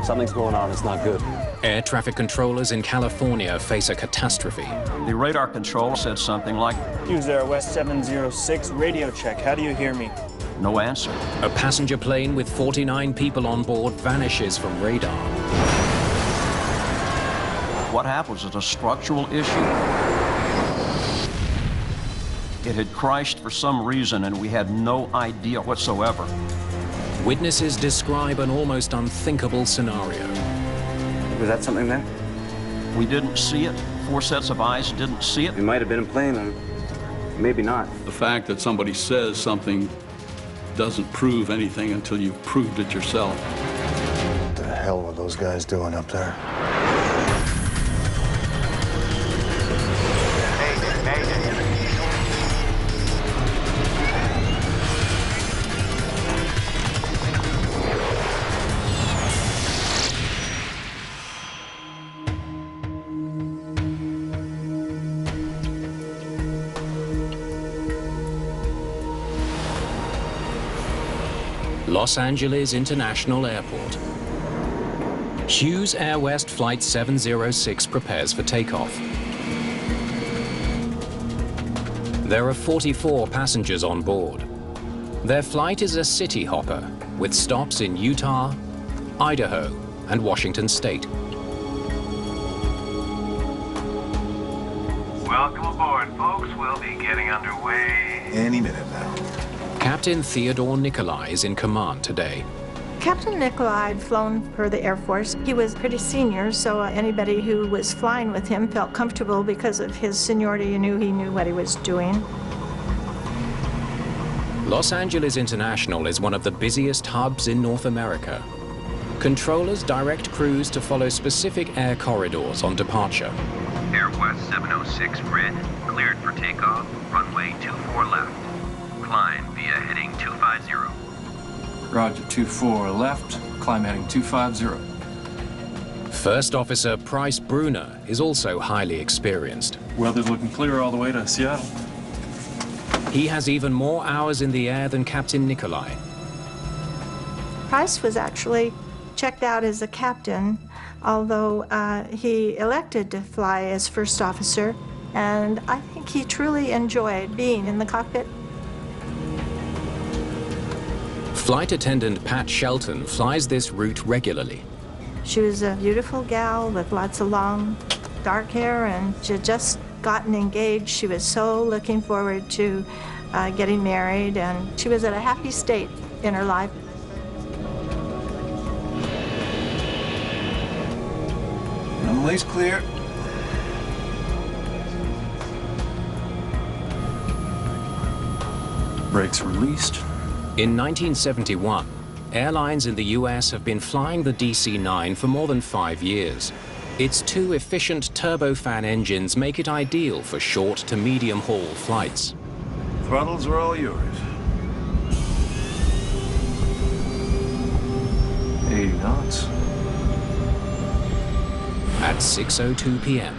Something's going on. It's not good. Air traffic controllers in California face a catastrophe. The radar controller said something like, Hughes AirWest 706, radio check. How do you hear me? no answer. A passenger plane with 49 people on board vanishes from radar. What happens is a structural issue. It had crashed for some reason, and we had no idea whatsoever. Witnesses describe an almost unthinkable scenario. Was that something then? We didn't see it. 4 sets of eyes didn't see it. It might have been a plane, or maybe not. The fact that somebody says something doesn't prove anything until you've proved it yourself. What the hell were those guys doing up there? Los Angeles International Airport. Hughes AirWest Flight 706 prepares for takeoff. There are 44 passengers on board. Their flight is a city hopper with stops in Utah, Idaho, and Washington State. Welcome aboard, folks. We'll be getting underway Any minute now. Captain Theodore Nikolai is in command today. Captain Nikolai had flown for the Air Force. He was pretty senior, so anybody who was flying with him felt comfortable because of his seniority. He knew what he was doing. Los Angeles International is one of the busiest hubs in North America. Controllers direct crews to follow specific air corridors on departure. AirWest 706 red, cleared for takeoff, runway 24 left. Climb via heading 250. Roger, 24 left, climb heading 250. First Officer Price Bruner is also highly experienced. Weather's looking clear all the way to Seattle. He has even more hours in the air than Captain Nikolai. Price was actually checked out as a captain, although he elected to fly as first officer, and I think he truly enjoyed being in the cockpit. Flight attendant Pat Shelton flies this route regularly. She was a beautiful gal with lots of long, dark hair, and she had just gotten engaged. She was so looking forward to getting married, and she was at a happy state in her life. Runway's clear. Brakes released. In 1971, airlines in the US have been flying the DC-9 for more than 5 years. Its 2 efficient turbofan engines make it ideal for short to medium-haul flights. Throttles are all yours. 80 knots. At 6:02 p.m.,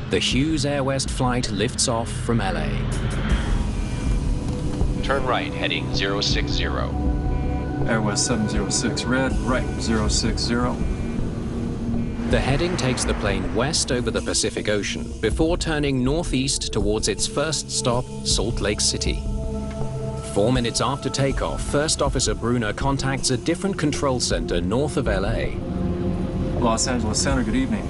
the Hughes AirWest flight lifts off from LA. Turn right, heading 060. AirWest 706 red, right 060. The heading takes the plane west over the Pacific Ocean before turning northeast towards its first stop, Salt Lake City. 4 minutes after takeoff, First Officer Bruner contacts a different control center north of LA. Los Angeles Center, good evening.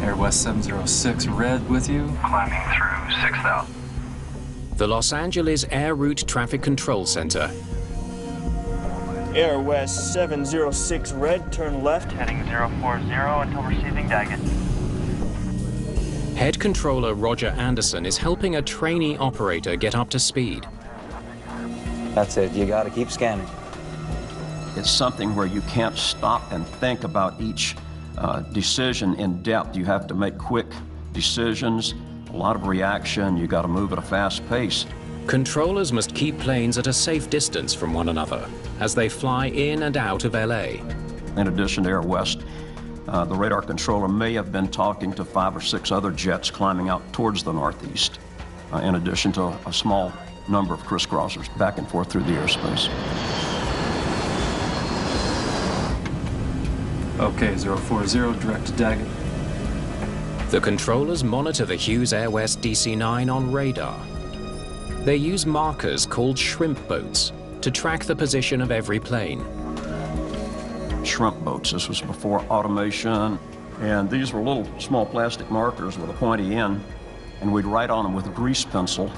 AirWest 706 red with you. Climbing through 6,000. The Los Angeles Air Route Traffic Control Center. AirWest 706 red, turn left. Heading 040 until receiving Daggett. Head controller Roger Anderson is helping a trainee operator get up to speed. That's it. You got to keep scanning. It's something where you can't stop and think about each decision in depth. You have to make quick decisions, a lot of reaction. You got to move at a fast pace. Controllers must keep planes at a safe distance from one another as they fly in and out of LA. In addition to AirWest, the radar controller may have been talking to 5 or 6 other jets climbing out towards the northeast, in addition to a small number of crisscrossers back and forth through the airspace. Okay, 040, direct to Daggett. The controllers monitor the Hughes AirWest DC-9 on radar. They use markers called shrimp boats to track the position of every plane. Shrimp boats, this was before automation, and these were little small plastic markers with a pointy end, and we'd write on them with a grease pencil,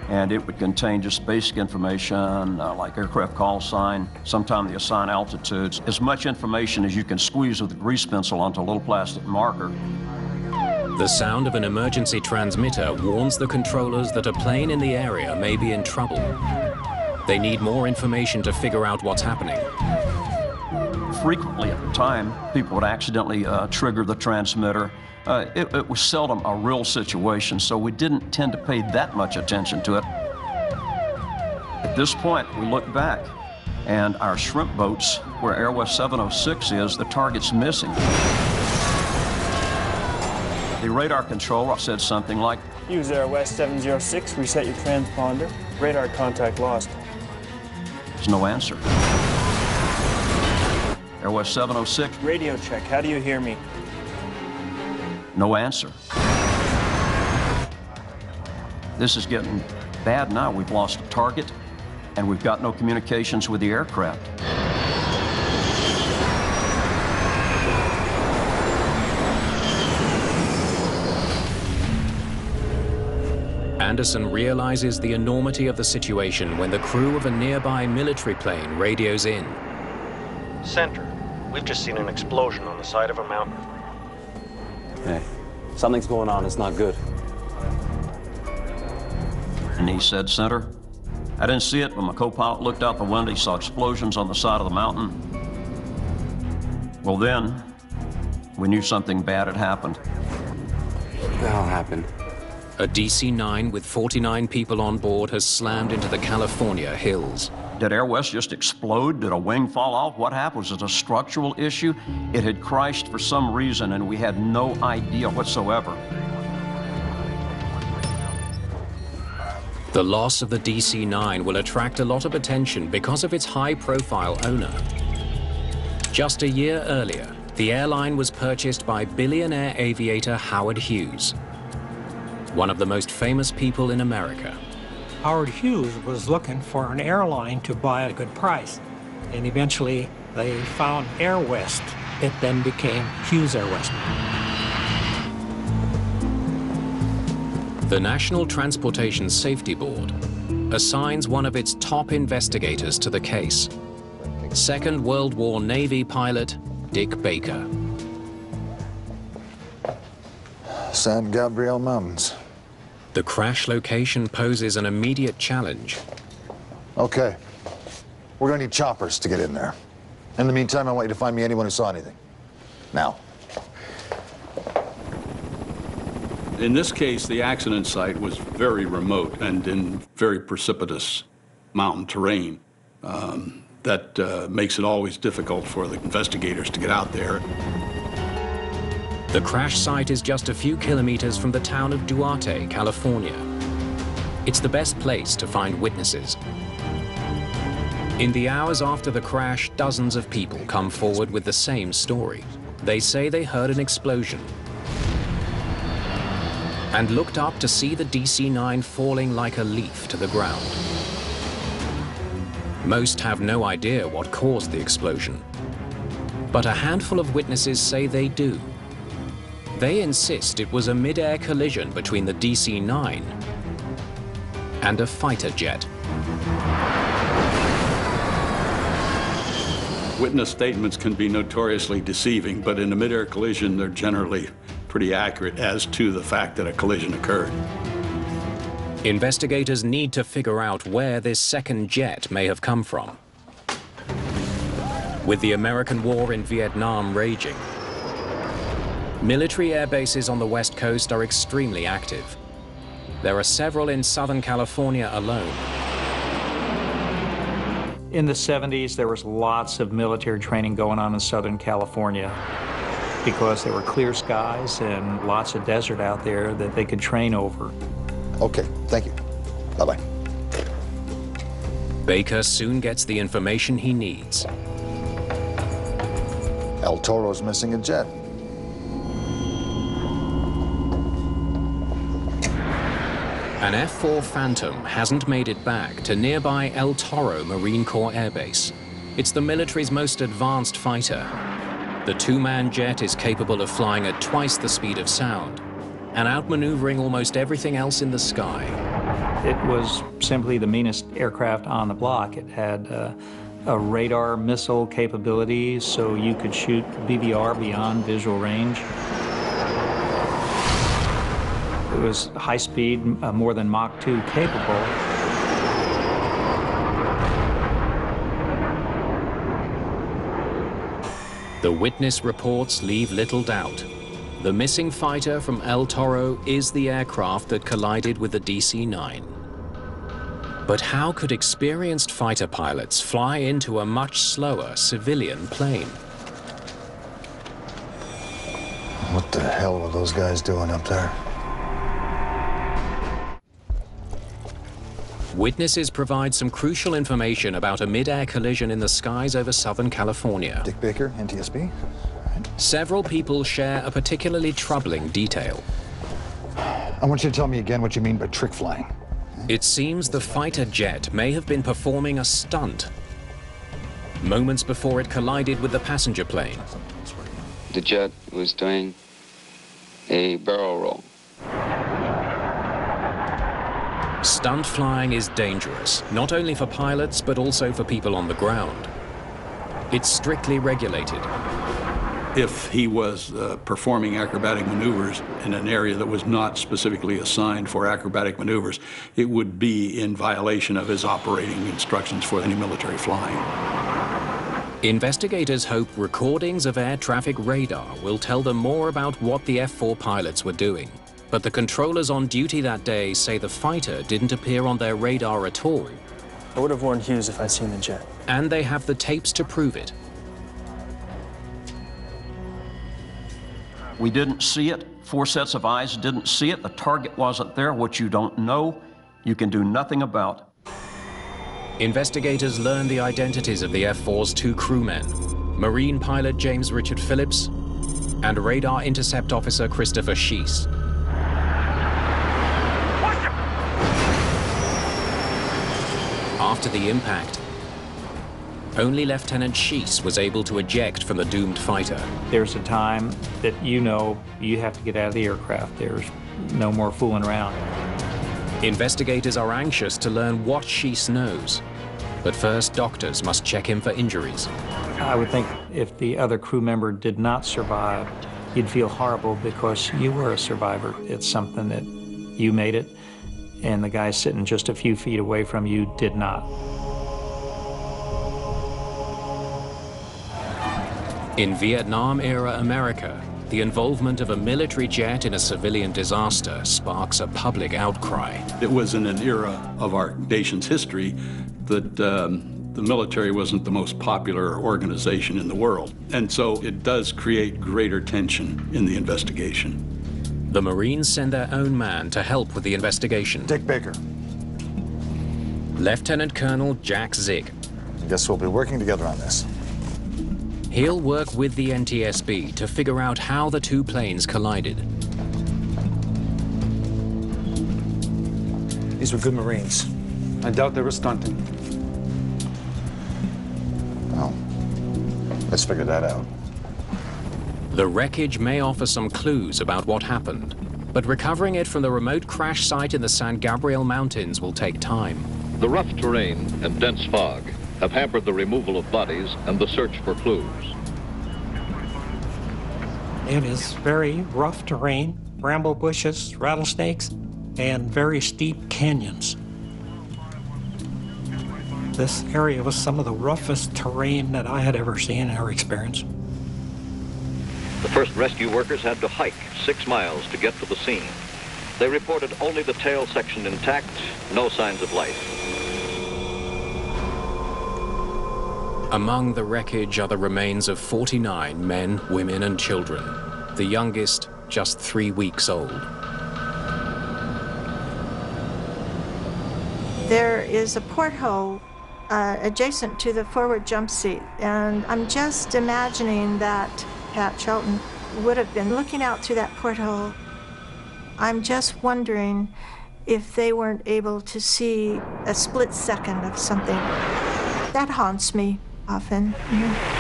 and it would contain just basic information like aircraft call sign, sometime the assigned altitudes, as much information as you can squeeze with a grease pencil onto a little plastic marker. The sound of an emergency transmitter warns the controllers that a plane in the area may be in trouble. They need more information to figure out what's happening. Frequently at the time, people would accidentally trigger the transmitter. It was seldom a real situation, so we didn't tend to pay that much attention to it. At this point, we look back, and our shrimp boats, where AirWest 706 is, the target's missing. The radar controller said something like, Hughes AirWest 706, reset your transponder. Radar contact lost. there's no answer. AirWest 706, Radio check, how do you hear me? no answer. This is getting bad now. We've lost a target, and we've got no communications with the aircraft. Anderson realizes the enormity of the situation when the crew of a nearby military plane radios in. Center, we've just seen an explosion on the side of a mountain. Hey, something's going on. It's not good. And he said, Center, I didn't see it, but my co-pilot looked out the window. He saw explosions on the side of the mountain. Well, then, we knew something bad had happened. What the hell happened? A DC-9 with 49 people on board has slammed into the California hills. Did AirWest just explode? Did a wing fall off? What happened? Was it a structural issue? It had crashed for some reason, and we had no idea whatsoever. The loss of the DC-9 will attract a lot of attention because of its high-profile owner. Just a year earlier, the airline was purchased by billionaire aviator Howard Hughes, one of the most famous people in America. Howard Hughes was looking for an airline to buy at a good price, and eventually they found AirWest. It then became Hughes AirWest. The National Transportation Safety Board assigns one of its top investigators to the case, Second World War Navy pilot Dick Baker. San Gabriel Mountains. The crash location poses an immediate challenge. Okay. We're gonna need choppers to get in there. In the meantime, I want you to find me anyone who saw anything. Now. In this case, the accident site was very remote and in very precipitous mountain terrain. That makes it always difficult for the investigators to get out there. The crash site is just a few kilometers from the town of Duarte, California. It's the best place to find witnesses. In the hours after the crash, dozens of people come forward with the same story. They say they heard an explosion and looked up to see the DC-9 falling like a leaf to the ground. Most have no idea what caused the explosion, but a handful of witnesses say they do. They insist it was a mid-air collision between the DC-9 and a fighter jet. Witness statements can be notoriously deceiving, but in a mid-air collision, they're generally pretty accurate as to the fact that a collision occurred. Investigators need to figure out where this second jet may have come from. With the American war in Vietnam raging, military air bases on the West Coast are extremely active. There are several in Southern California alone. In the 70s, there was lots of military training going on in Southern California because there were clear skies and lots of desert out there that they could train over. Okay, thank you. Bye-bye. Baker soon gets the information he needs. El Toro's missing a jet. An F-4 Phantom hasn't made it back to nearby El Toro Marine Corps Air Base. It's the military's most advanced fighter. The two-man jet is capable of flying at twice the speed of sound and outmaneuvering almost everything else in the sky. It was simply the meanest aircraft on the block. It had a radar missile capability, so you could shoot BVR beyond visual range. It was high speed, more than Mach 2 capable. The witness reports leave little doubt. The missing fighter from El Toro is the aircraft that collided with the DC-9. But how could experienced fighter pilots fly into a much slower civilian plane? What the hell were those guys doing up there? Witnesses provide some crucial information about a mid-air collision in the skies over Southern California. Dick Baker, NTSB. Several people share a particularly troubling detail. I want you to tell me again what you mean by trick flying. It seems the fighter jet may have been performing a stunt moments before it collided with the passenger plane. The jet was doing a barrel roll. Stunt flying is dangerous, not only for pilots, but also for people on the ground. It's strictly regulated. If he was performing acrobatic maneuvers in an area that was not specifically assigned for acrobatic maneuvers, it would be in violation of his operating instructions for any military flying. Investigators hope recordings of air traffic radar will tell them more about what the F-4 pilots were doing. But the controllers on duty that day say the fighter didn't appear on their radar at all. I would have warned Hughes if I'd seen the jet. And they have the tapes to prove it. We didn't see it. 4 sets of eyes didn't see it. The target wasn't there. What you don't know, you can do nothing about. Investigators learn the identities of the F-4's 2 crewmen, Marine pilot James Richard Phillips and radar intercept officer Christopher Sheese. After the impact, only Lieutenant Sheese was able to eject from the doomed fighter. There's a time that you know you have to get out of the aircraft. There's no more fooling around. Investigators are anxious to learn what Sheese knows. But first, doctors must check him for injuries. I would think if the other crew member did not survive, you'd feel horrible because you were a survivor. It's something that you made it, and the guy sitting just a few feet away from you did not. In Vietnam-era America, the involvement of a military jet in a civilian disaster sparks a public outcry. It was in an era of our nation's history that the military wasn't the most popular organization in the world. And so it does create greater tension in the investigation. The Marines send their own man to help with the investigation. Dick Baker. Lieutenant Colonel Jack Zig. Guess we'll be working together on this. He'll work with the NTSB to figure out how the 2 planes collided. These were good Marines. I doubt they were stunting. Well, let's figure that out. The wreckage may offer some clues about what happened, but recovering it from the remote crash site in the San Gabriel Mountains will take time. The rough terrain and dense fog have hampered the removal of bodies and the search for clues. It is very rough terrain, bramble bushes, rattlesnakes, and very steep canyons. This area was some of the roughest terrain that I had ever seen or experienced. The first rescue workers had to hike 6 miles to get to the scene. They reported only the tail section intact, no signs of life. Among the wreckage are the remains of 49 men, women, and children, the youngest just 3 weeks old. There is a porthole adjacent to the forward jump seat. And I'm just imagining that Pat Shelton would have been looking out through that porthole. I'm just wondering if they weren't able to see a split second of something. That haunts me often.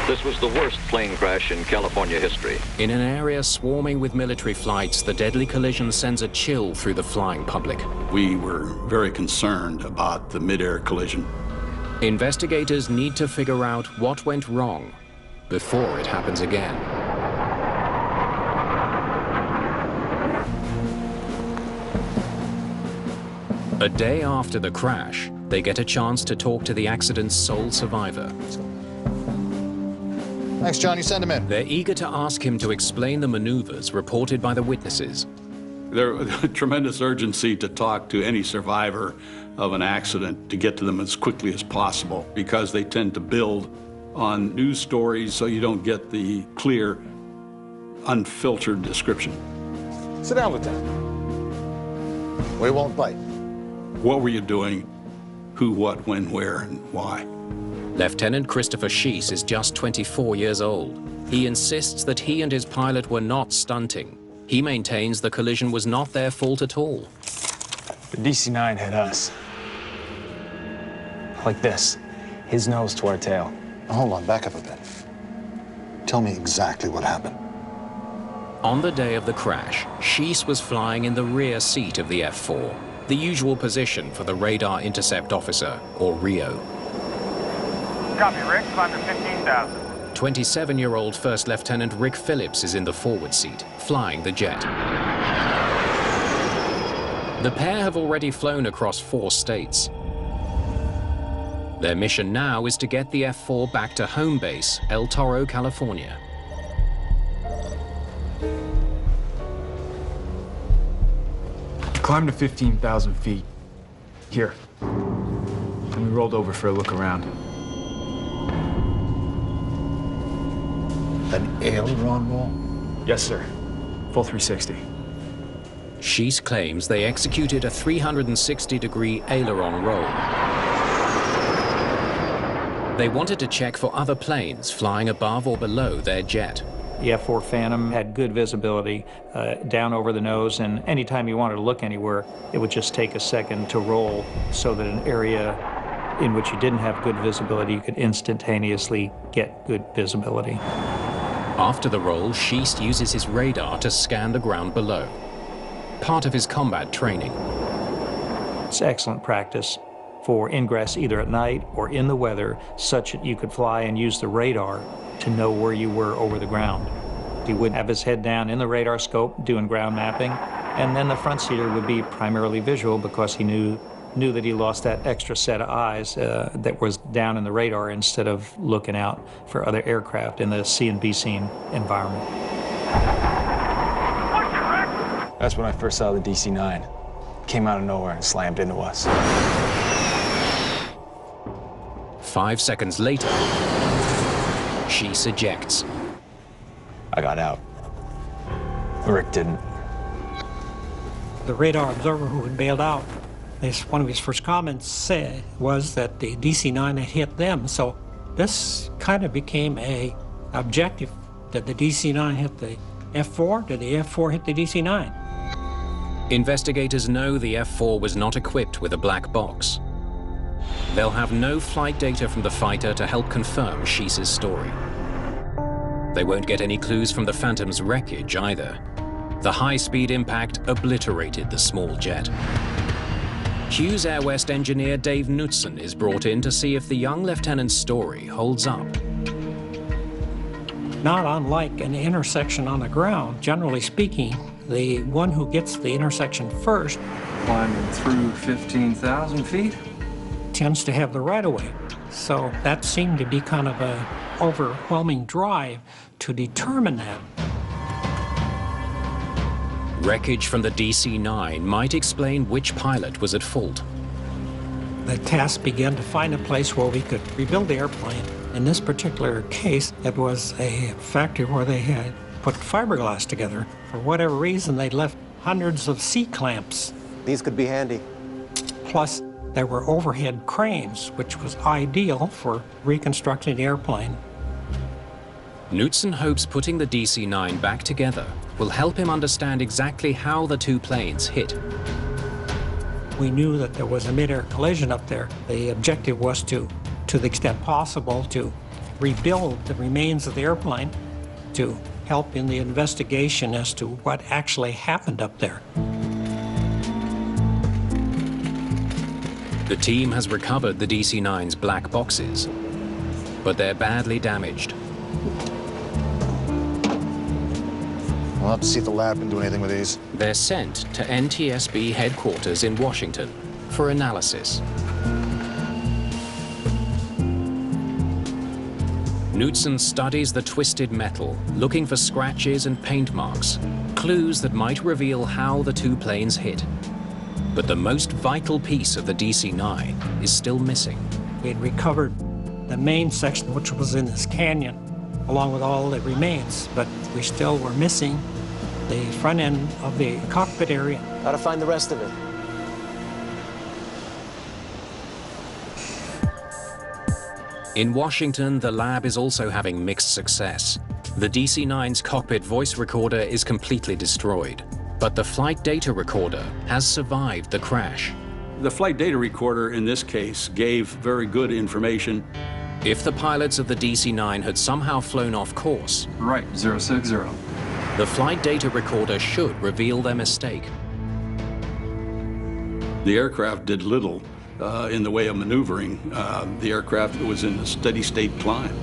This was the worst plane crash in California history. In an area swarming with military flights, the deadly collision sends a chill through the flying public. We were very concerned about the mid-air collision. Investigators need to figure out what went wrong before it happens again. A day after the crash, they get a chance to talk to the accident's sole survivor. Thanks, John. You send him in. They're eager to ask him to explain the maneuvers reported by the witnesses. There's a tremendous urgency to talk to any survivor of an accident, to get to them as quickly as possible, because they tend to build on news stories, so you don't get the clear, unfiltered description. Sit down, Lieutenant. We won't bite. What were you doing? Who, what, when, where, and why? Lieutenant Christopher Schiess is just 24 years old. He insists that he and his pilot were not stunting. He maintains the collision was not their fault at all. The DC-9 hit us. Like this. His nose to our tail. Hold on, back up a bit. Tell me exactly what happened. On the day of the crash, Schiess was flying in the rear seat of the F-4, the usual position for the Radar Intercept Officer, or RIO. Copy, Rick. Climb to 15,000. 27-year-old First Lieutenant Rick Phillips is in the forward seat, flying the jet. The pair have already flown across 4 states. Their mission now is to get the F-4 back to home base, El Toro, California. Climbed to 15,000 feet. Here. And we rolled over for a look around. An aileron roll? Yes, sir. Full 360. Schiess claims they executed a 360-degree aileron roll. They wanted to check for other planes flying above or below their jet. The F-4 Phantom had good visibility down over the nose, and anytime you wanted to look anywhere, it would just take a second to roll so that an area in which you didn't have good visibility, you could instantaneously get good visibility. After the roll, Schiess uses his radar to scan the ground below, part of his combat training. It's excellent practice for ingress either at night or in the weather, such that you could fly and use the radar to know where you were over the ground. He would have his head down in the radar scope doing ground mapping, and then the front seater would be primarily visual because he knew that he lost that extra set of eyes that was down in the radar instead of looking out for other aircraft in the C and B scene environment. That's when I first saw the DC-9. Came out of nowhere and slammed into us. 5 seconds later, Schiess ejects. I got out. Rick didn't. The radar observer who had bailed out, one of his first comments was that the DC-9 had hit them. So this kind of became an objective. Did the DC-9 hit the F-4? Did the F-4 hit the DC-9? Investigators know the F-4 was not equipped with a black box. They'll have no flight data from the fighter to help confirm Schiess's story. They won't get any clues from the Phantom's wreckage either. The high-speed impact obliterated the small jet. Hughes AirWest engineer Dave Knutson is brought in to see if the young lieutenant's story holds up. Not unlike an intersection on the ground, generally speaking, the one who gets the intersection first, climbing through 15,000 feet, tends to have the right-of-way. So that seemed to be kind of an overwhelming drive to determine that. Wreckage from the DC-9 might explain which pilot was at fault. The task began to find a place where we could rebuild the airplane. In this particular case, it was a factory where they had put fiberglass together. For whatever reason, they left hundreds of C-clamps. These could be handy. Plus there were overhead cranes, which was ideal for reconstructing the airplane. Knutson hopes putting the DC-9 back together will help him understand exactly how the two planes hit. We knew that there was a mid-air collision up there. The objective was to the extent possible, to rebuild the remains of the airplane to help in the investigation as to what actually happened up there. The team has recovered the DC-9's black boxes, but they're badly damaged. We'll have to see if the lab can do anything with these. They're sent to NTSB headquarters in Washington for analysis. Knutson studies the twisted metal, looking for scratches and paint marks, clues that might reveal how the two planes hit. But the most vital piece of the DC-9 is still missing. We had recovered the main section, which was in this canyon, along with all the remains, but we still were missing the front end of the cockpit area. How to find the rest of it? In Washington, the lab is also having mixed success. The DC-9's cockpit voice recorder is completely destroyed, but the flight data recorder has survived the crash. The flight data recorder in this case gave very good information. If the pilots of the DC-9 had somehow flown off course, right, 060, the flight data recorder should reveal their mistake. The aircraft did little in the way of maneuvering. The aircraft was in a steady state climb.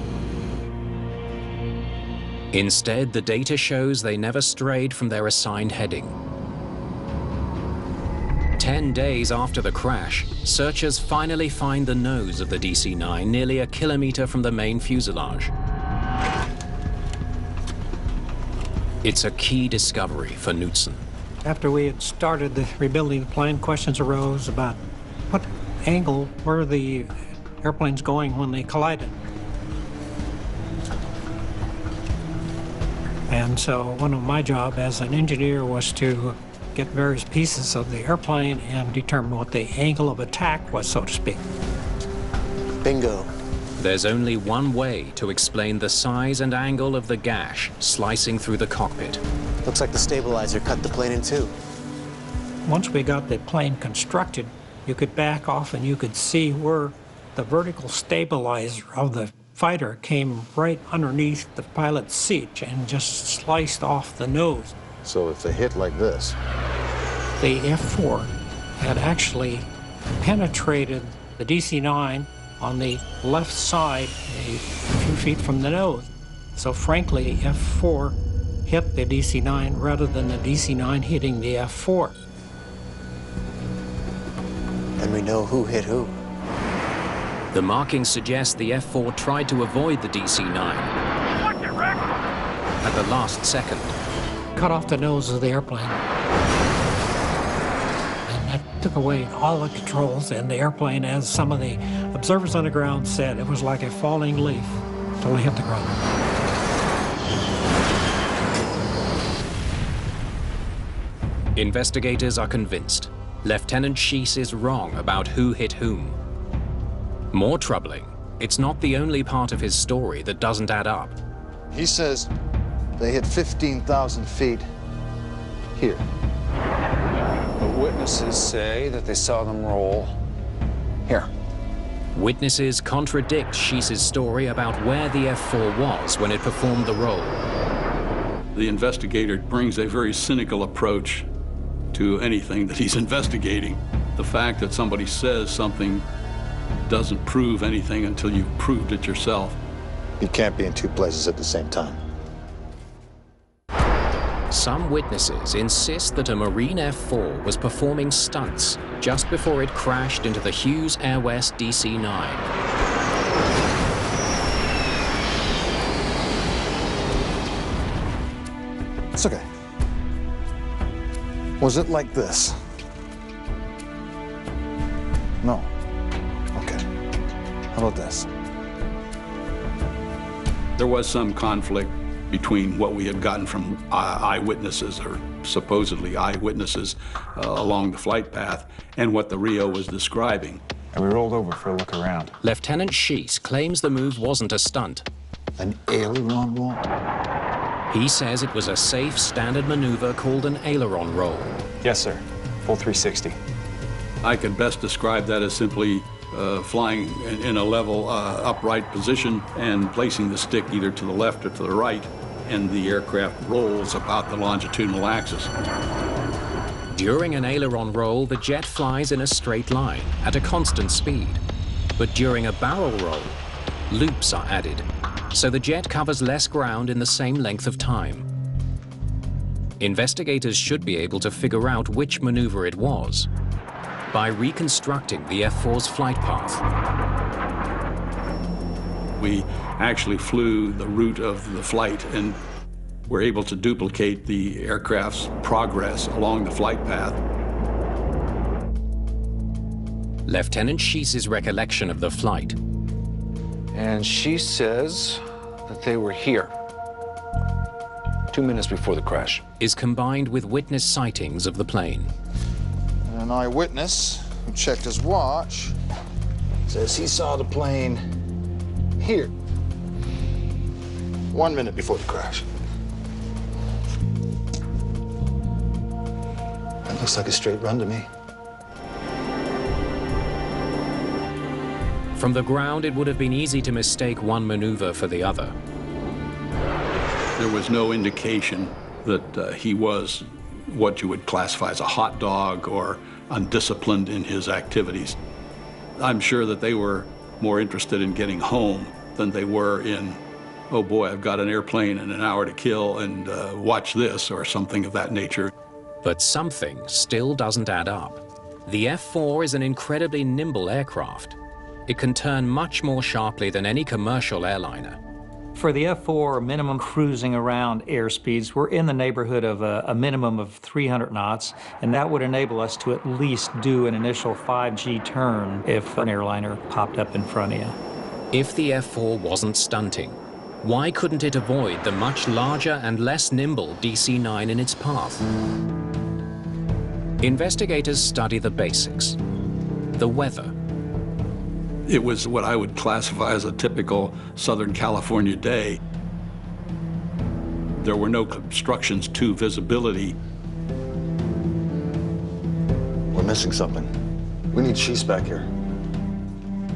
Instead, the data shows they never strayed from their assigned heading. 10 days after the crash, searchers finally find the nose of the DC-9 nearly a kilometer from the main fuselage. It's a key discovery for Knutson. After we had started the rebuilding of the plane, questions arose about what angle were the airplanes going when they collided. And so one of my job as an engineer was to get various pieces of the airplane and determine what the angle of attack was, so to speak. Bingo. There's only one way to explain the size and angle of the gash slicing through the cockpit. Looks like the stabilizer cut the plane in two. Once we got the plane constructed, you could back off and you could see where the vertical stabilizer of the fighter came right underneath the pilot's seat and just sliced off the nose. So if they hit like this, the F4 had actually penetrated the DC-9 on the left side a few feet from the nose. So frankly, F4 hit the DC-9 rather than the DC-9 hitting the F4. And we know who hit who. The markings suggest the F4 tried to avoid the DC-9 at the last second. Cut off the nose of the airplane. And that took away all the controls, and the airplane, as some of the observers on the ground said, it was like a falling leaf until it hit the ground. Investigators are convinced Lieutenant Schiess is wrong about who hit whom. More troubling, it's not the only part of his story that doesn't add up. he says they hit 15,000 feet here. The witnesses say that they saw them roll here. Witnesses contradict Schiess's story about where the F-4 was when it performed the roll. The investigator brings a very cynical approach to anything that he's investigating. The fact that somebody says something doesn't prove anything until you've proved it yourself. You can't be in two places at the same time. Some witnesses insist that a Marine F-4 was performing stunts just before it crashed into the Hughes AirWest DC-9. It's okay. Was it like this? No. Okay. How about this? There was some conflict between what we had gotten from eyewitnesses, or supposedly eyewitnesses, along the flight path, and what the Rio was describing. And we rolled over for a look around. Lieutenant Schiess claims the move wasn't a stunt. An aileron roll? He says it was a safe, standard maneuver called an aileron roll. Yes, sir. Full 360. I could best describe that as simply flying in a level, upright position and placing the stick either to the left or to the right, and the aircraft rolls about the longitudinal axis. During an aileron roll, the jet flies in a straight line at a constant speed. But during a barrel roll, loops are added, so the jet covers less ground in the same length of time. Investigators should be able to figure out which maneuver it was by reconstructing the F-4's flight path. We actually flew the route of the flight and were able to duplicate the aircraft's progress along the flight path. Lieutenant Schiess's recollection of the flight. And she says that they were here 2 minutes before the crash. Is combined with witness sightings of the plane. And an eyewitness who checked his watch says he saw the plane here 1 minute before the crash. That looks like a straight run to me. From the ground, it would have been easy to mistake one maneuver for the other. There was no indication that he was what you would classify as a hot dog or undisciplined in his activities. I'm sure that they were more interested in getting home than they were in, oh boy, I've got an airplane and an hour to kill, and watch this, or something of that nature. But something still doesn't add up. The F-4 is an incredibly nimble aircraft. It can turn much more sharply than any commercial airliner. For the F-4, minimum cruising around airspeeds, we're in the neighborhood of a minimum of 300 knots, and that would enable us to at least do an initial 5G turn if an airliner popped up in front of you. If the F-4 wasn't stunting, why couldn't it avoid the much larger and less nimble DC-9 in its path? Investigators study the basics. The weather. It was what I would classify as a typical Southern California day. There were no obstructions to visibility. We're missing something. We need Schiess back here.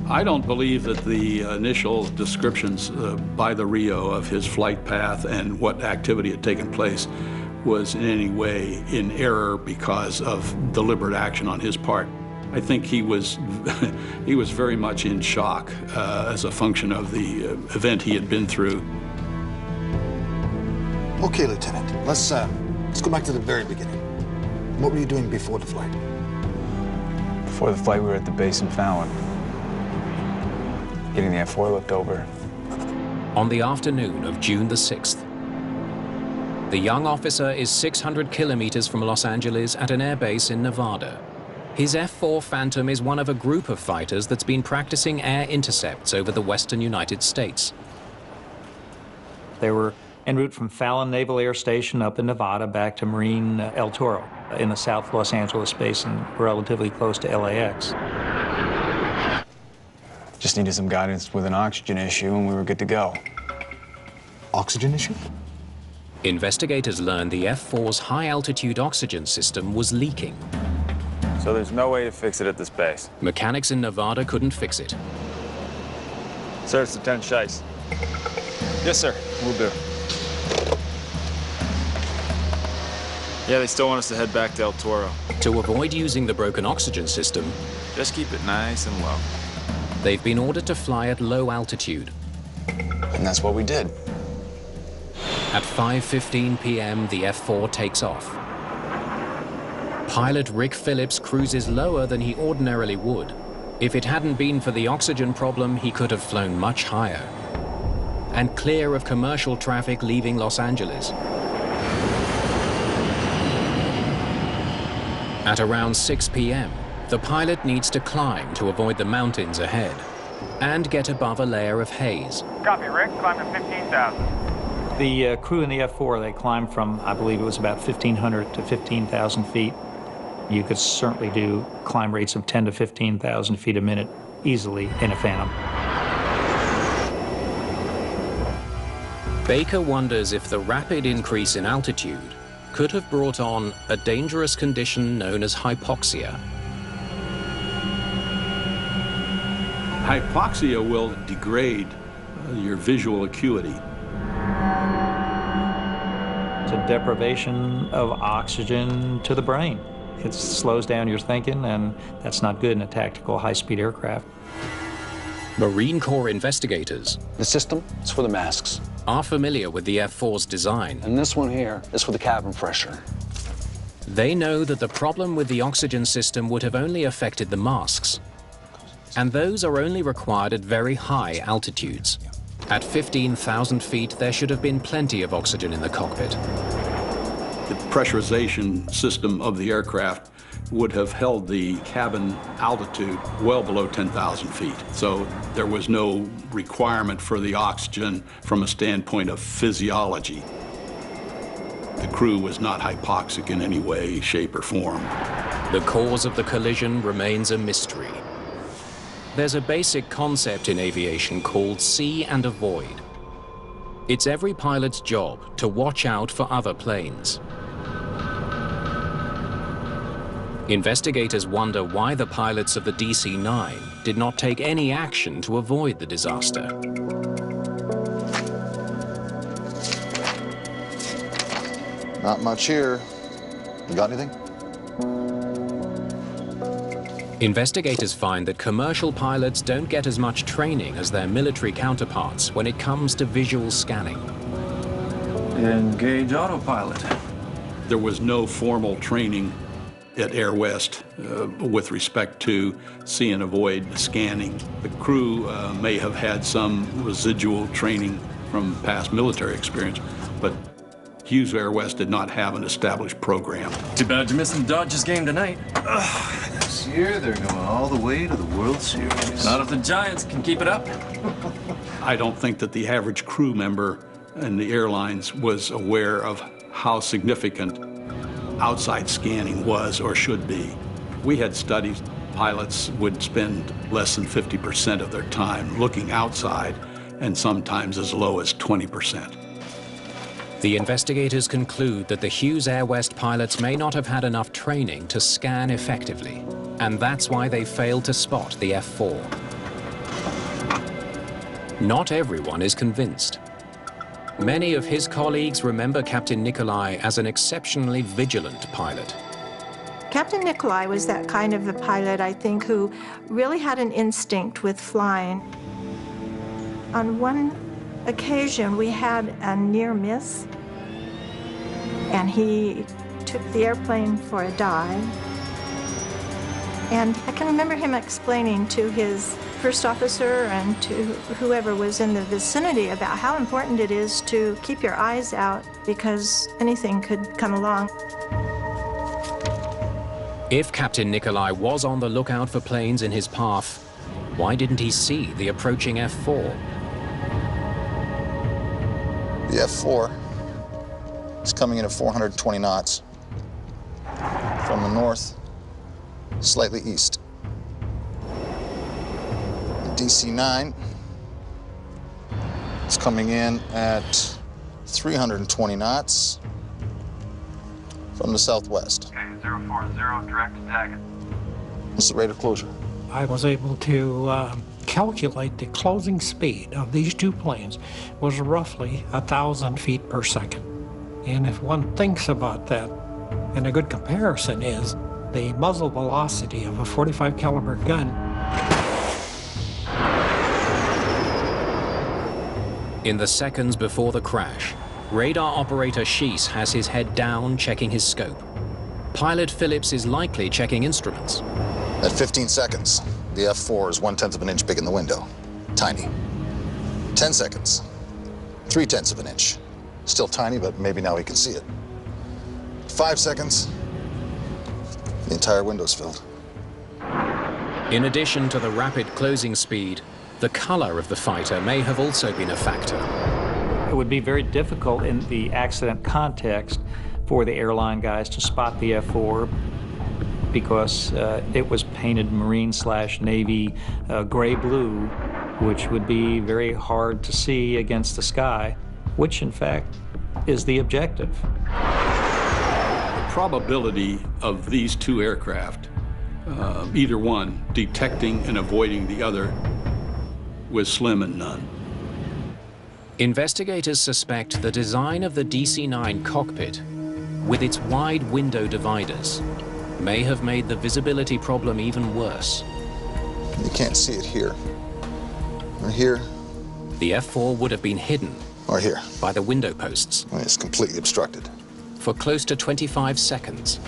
I don't believe that the initial descriptions by the Rio of his flight path and what activity had taken place was in any way in error because of deliberate action on his part. I think he was very much in shock as a function of the event he had been through. Okay, Lieutenant, let's go back to the very beginning. What were you doing before the flight? Before the flight, we were at the base in Fallon, getting the F-4 looked over. On the afternoon of June the 6th, the young officer is 600 kilometers from Los Angeles at an airbase in Nevada. His F-4 Phantom is one of a group of fighters that's been practicing air intercepts over the western United States. They were en route from Fallon Naval Air Station up in Nevada back to Marine El Toro in the South Los Angeles basin, relatively close to LAX. Just needed some guidance with an oxygen issue and we were good to go. Oxygen issue? Investigators learned the F-4's high-altitude oxygen system was leaking. So there's no way to fix it at this base? Mechanics in Nevada couldn't fix it. Sir, it's Lieutenant Schiess. Yes, sir. Will do. Yeah, they still want us to head back to El Toro. To avoid using the broken oxygen system, just keep it nice and low. They've been ordered to fly at low altitude. And that's what we did. At 5:15 p.m., the F-4 takes off. Pilot Rick Phillips cruises lower than he ordinarily would. If it hadn't been for the oxygen problem, he could have flown much higher and clear of commercial traffic leaving Los Angeles. At around 6 p.m., the pilot needs to climb to avoid the mountains ahead and get above a layer of haze. Copy, Rick. Climb to 15,000. The crew in the F-4, they climbed from, I believe it was about 1,500 to 15,000 feet. You could certainly do climb rates of 10 to 15,000 feet a minute easily in a Phantom. Baker wonders if the rapid increase in altitude could have brought on a dangerous condition known as hypoxia. Hypoxia will degrade your visual acuity. It's a deprivation of oxygen to the brain. It slows down your thinking, and that's not good in a tactical high-speed aircraft. Marine Corps investigators, the system is for the masks, are familiar with the F-4's design. And this one here is for the cabin pressure. They know that the problem with the oxygen system would have only affected the masks. And those are only required at very high altitudes. At 15,000 feet, there should have been plenty of oxygen in the cockpit. The pressurization system of the aircraft would have held the cabin altitude well below 10,000 feet. So there was no requirement for the oxygen from a standpoint of physiology. The crew was not hypoxic in any way, shape, or form. The cause of the collision remains a mystery. There's a basic concept in aviation called see and avoid. It's every pilot's job to watch out for other planes. Investigators wonder why the pilots of the DC-9 did not take any action to avoid the disaster. Not much here. You got anything? Investigators find that commercial pilots don't get as much training as their military counterparts when it comes to visual scanning. Engage autopilot. There was no formal training at AirWest with respect to see and avoid scanning. The crew may have had some residual training from past military experience, but Hughes AirWest did not have an established program. Too bad you're missing Dodge's game tonight. This year, they're going all the way to the World Series. Not if the Giants can keep it up. I don't think that the average crew member in the airlines was aware of how significant outside scanning was or should be. We had studies, pilots would spend less than 50% of their time looking outside, and sometimes as low as 20%. The investigators conclude that the Hughes AirWest pilots may not have had enough training to scan effectively, and that's why they failed to spot the F-4. Not everyone is convinced. Many of his colleagues remember Captain Nikolai as an exceptionally vigilant pilot. Captain Nikolai was that kind of a pilot, I think, who really had an instinct with flying. On one occasion, we had a near miss, and he took the airplane for a dive. And I can remember him explaining to his first officer and to whoever was in the vicinity about how important it is to keep your eyes out because anything could come along. If Captain Nikolai was on the lookout for planes in his path, why didn't he see the approaching F-4? The F-4 is coming in at 420 knots from the north, slightly east. The DC-9 is coming in at 320 knots from the southwest. Okay, 040, direct to Daggett. What's the rate of closure? I was able to calculate the closing speed of these two planes was roughly 1,000 feet per second. And if one thinks about that, and a good comparison is the muzzle velocity of a .45 caliber gun. In the seconds before the crash, radar operator Schiess has his head down, checking his scope. Pilot Phillips is likely checking instruments. At 15 seconds, the F-4 is 1/10 of an inch big in the window. Tiny. 10 seconds, 3/10 of an inch. Still tiny, but maybe now we can see it. 5 seconds, the entire window's filled. In addition to the rapid closing speed, the color of the fighter may have also been a factor. would be very difficult in the accident context for the airline guys to spot the F-4 because it was painted Marine/Navy gray-blue, which would be very hard to see against the sky, which in fact is the objective. The probability of these two aircraft, either one, detecting and avoiding the other was slim and none. Investigators suspect the design of the DC-9 cockpit, with its wide window dividers, may have made the visibility problem even worse. You can't see it here. Or here. The F-4 would have been hidden. Or here. By the window posts. It's completely obstructed. For close to 25 seconds.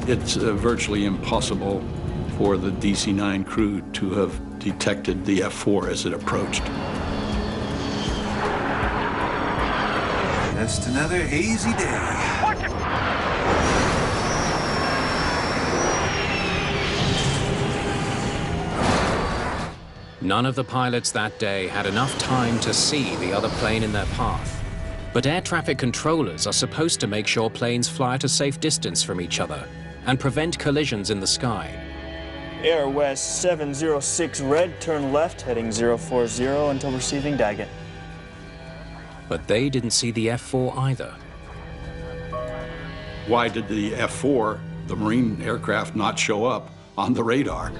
It's virtually impossible for the DC-9 crew to have detected the F-4 as it approached. Just another hazy day. None of the pilots that day had enough time to see the other plane in their path. But air traffic controllers are supposed to make sure planes fly at a safe distance from each other and prevent collisions in the sky. AirWest 706 red, turn left, heading 040 until receiving Daggett. But they didn't see the F-4 either. Why did the F-4, the Marine aircraft, not show up on the radar?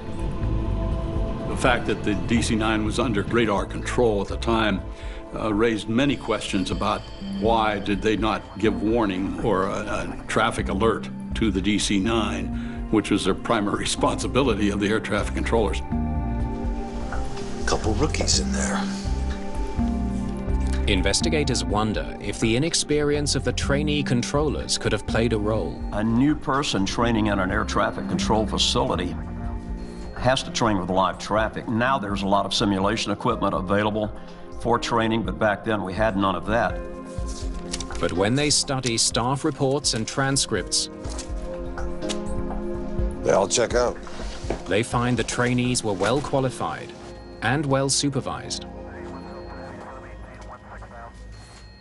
The fact that the DC-9 was under radar control at the time raised many questions about why did they not give warning or a traffic alert to the DC-9, which was their primary responsibility of the air traffic controllers. Couple rookies in there. Investigators wonder if the inexperience of the trainee controllers could have played a role. A new person training in an air traffic control facility has to train with live traffic. Now there's a lot of simulation equipment available for training, but back then we had none of that. But when they study staff reports and transcripts, they all check out. They find the trainees were well qualified and well supervised.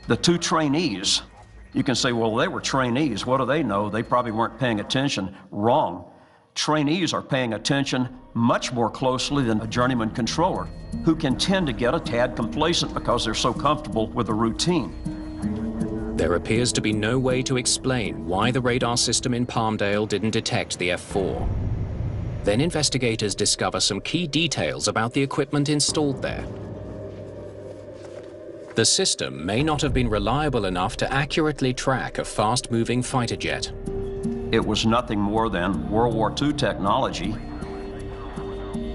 The two trainees, you can say, well, they were trainees. What do they know? They probably weren't paying attention. Wrong. Trainees are paying attention much more closely than a journeyman controller, who can tend to get a tad complacent because they're so comfortable with the routine. There appears to be no way to explain why the radar system in Palmdale didn't detect the F-4. Then investigators discover some key details about the equipment installed there. The system may not have been reliable enough to accurately track a fast-moving fighter jet. It was nothing more than World War II technology,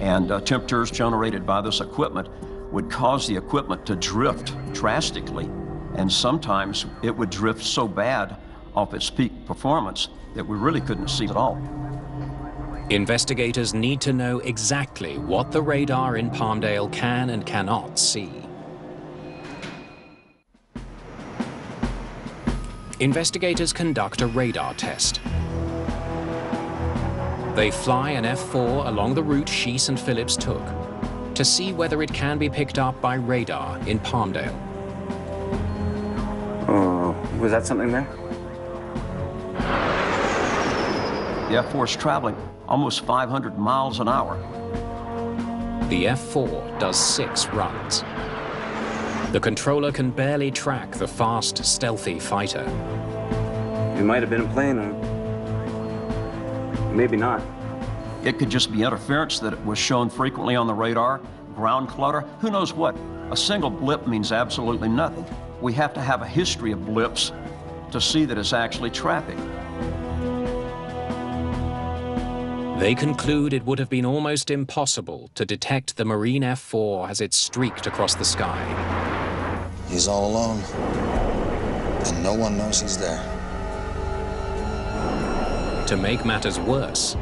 and temperatures generated by this equipment would cause the equipment to drift drastically, and sometimes it would drift so bad off its peak performance that we really couldn't see at all. Investigators need to know exactly what the radar in Palmdale can and cannot see. Investigators conduct a radar test. They fly an F-4 along the route Sheese and Phillips took to see whether it can be picked up by radar in Palmdale. Was that something there? The F-4 is traveling almost 500 miles an hour. The F-4 does 6 runs. The controller can barely track the fast, stealthy fighter. It might have been a plane, or maybe not. It could just be interference that was shown frequently on the radar, ground clutter, who knows what. A single blip means absolutely nothing. We have to have a history of blips to see that it's actually traffic. They conclude it would have been almost impossible to detect the Marine F-4 as it streaked across the sky. He's all alone, and no one knows he's there. To make matters worse,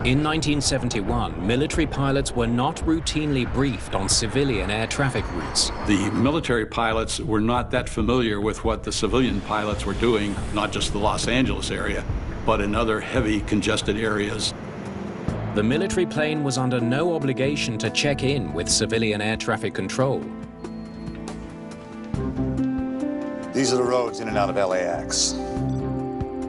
in 1971, military pilots were not routinely briefed on civilian air traffic routes. The military pilots were not that familiar with what the civilian pilots were doing, not just the Los Angeles area, but in other heavy congested areas. The military plane was under no obligation to check in with civilian air traffic control. These are the roads in and out of LAX.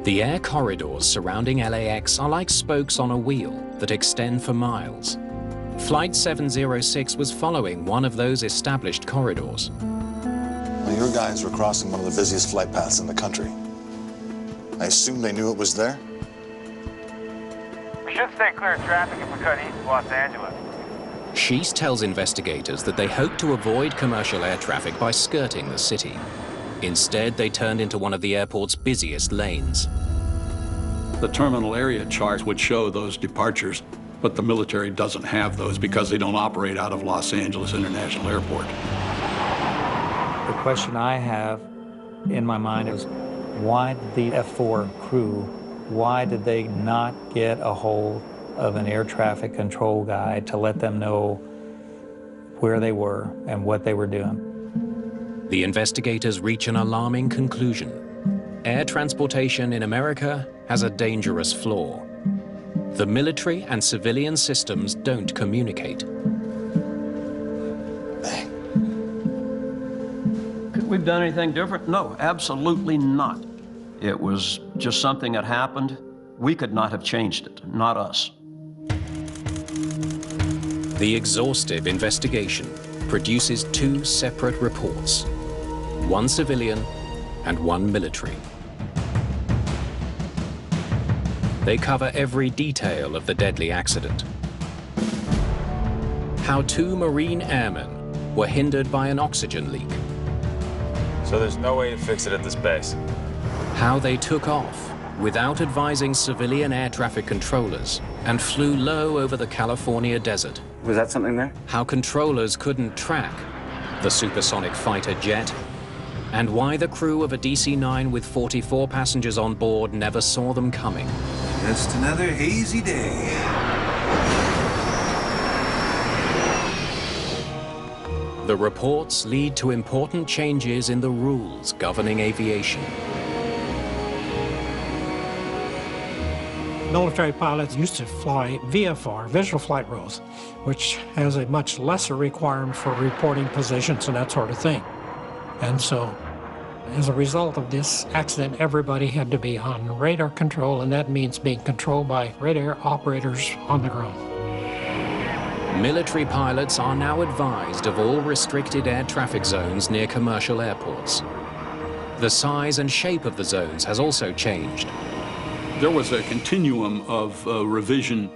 The air corridors surrounding LAX are like spokes on a wheel that extend for miles. Flight 706 was following one of those established corridors. Well, your guys were crossing one of the busiest flight paths in the country. I assume they knew it was there? We should stay clear of traffic if we cut east of Los Angeles. Sheese tells investigators that they hoped to avoid commercial air traffic by skirting the city. Instead, they turned into one of the airport's busiest lanes. The terminal area charts would show those departures, but the military doesn't have those because they don't operate out of Los Angeles International Airport. The question I have in my mind is, why did the F4 crew, why did they not get a hold of an air traffic control guy to let them know where they were and what they were doing? The investigators reach an alarming conclusion. Air transportation in America has a dangerous flaw. The military and civilian systems don't communicate. Could we have done anything different? No, absolutely not. It was just something that happened. We could not have changed it, not us. The exhaustive investigation produces two separate reports, one civilian and one military. They cover every detail of the deadly accident. How two Marine airmen were hindered by an oxygen leak. So there's no way to fix it at this base? How they took off without advising civilian air traffic controllers and flew low over the California desert. Was that something there? How controllers couldn't track the supersonic fighter jet, and why the crew of a DC-9 with 44 passengers on board never saw them coming. Just another hazy day. The reports lead to important changes in the rules governing aviation. Military pilots used to fly VFR, visual flight rules, which has a much lesser requirement for reporting positions and that sort of thing. And so, as a result of this accident, everybody had to be on radar control, and that means being controlled by radar operators on the ground. Military pilots are now advised of all restricted air traffic zones near commercial airports. The size and shape of the zones has also changed. There was a continuum of revision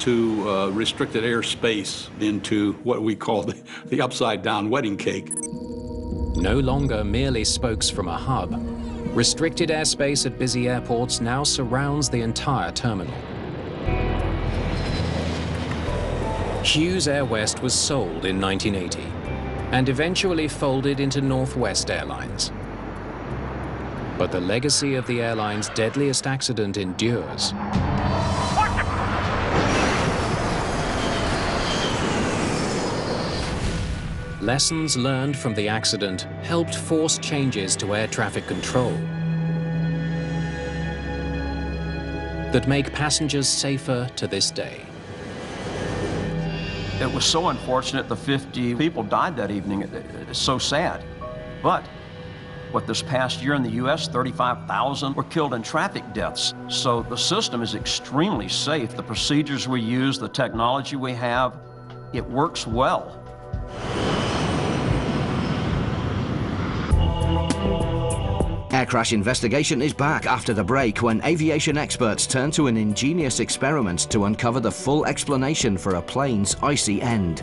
to restricted airspace into what we call the upside-down wedding cake. No longer merely spokes from a hub, restricted airspace at busy airports now surrounds the entire terminal. Hughes AirWest was sold in 1980 and eventually folded into Northwest Airlines. But the legacy of the airline's deadliest accident endures. Lessons learned from the accident helped force changes to air traffic control that make passengers safer to this day. It was so unfortunate the 50 people died that evening. It's so sad. But this past year in the U.S., 35,000 were killed in traffic deaths. So the system is extremely safe. The procedures we use, the technology we have, it works well. Air crash investigation is back after the break when aviation experts turn to an ingenious experiment to uncover the full explanation for a plane's icy end.